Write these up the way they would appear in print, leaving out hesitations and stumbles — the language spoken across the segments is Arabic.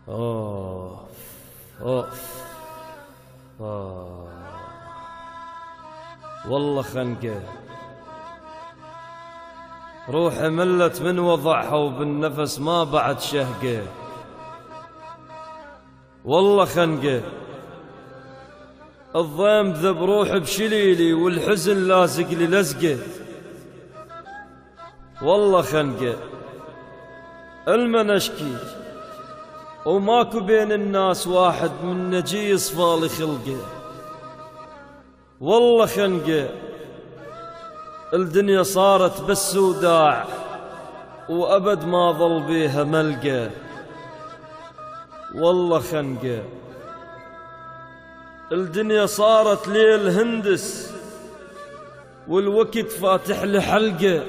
أوف أوف والله خنقة، روحي ملت من وضعها وبالنفس ما بعد شهقة. والله خنقة، الضيم ذب روحي بشليلي والحزن لازق لي لزقة. والله خنقة، المن اشكي وماكو بين الناس واحد من نجي يصفالي خلقه. والله خنقة، الدنيا صارت بس وداع وأبد ما ظل بيها ملقى. والله خنقة، الدنيا صارت ليل هندس والوقت فاتح لي حلقة.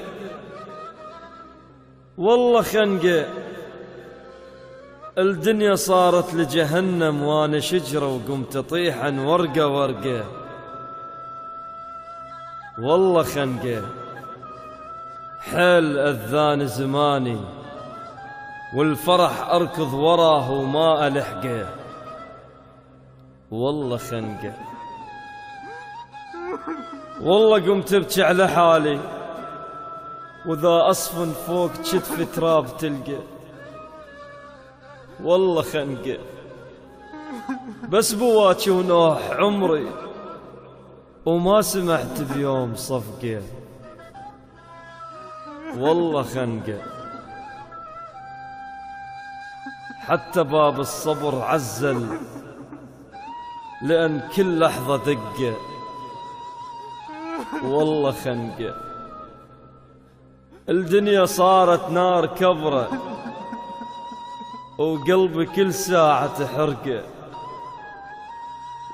والله خنقة، الدنيا صارت لجهنم وانا شجرة وقمت اطيحا ورقة ورقة. والله خنقة، حيل أذان زماني والفرح أركض وراه وما ألحقه. والله خنقة، والله قمت ابكي على حالي وذا أصف فوق كتفي تراب تلقى. والله خنقة، بس بواكي ونوح عمري وما سمحت بيوم صفقة. والله خنقة، حتى باب الصبر عزل لأن كل لحظة دقة. والله خنقة، الدنيا صارت نار كبرة وقلبي كل ساعة تحرقه.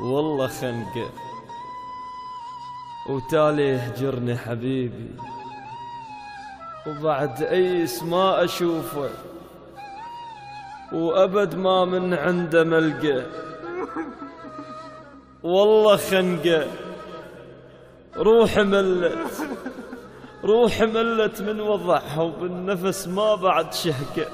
والله خنقة، وتالي يهجرني حبيبي وبعد أيس ما أشوفه وأبد ما من عنده ملقى. والله خنقة، روحي ملت من وضعها وبالنفس ما بعد شهقة.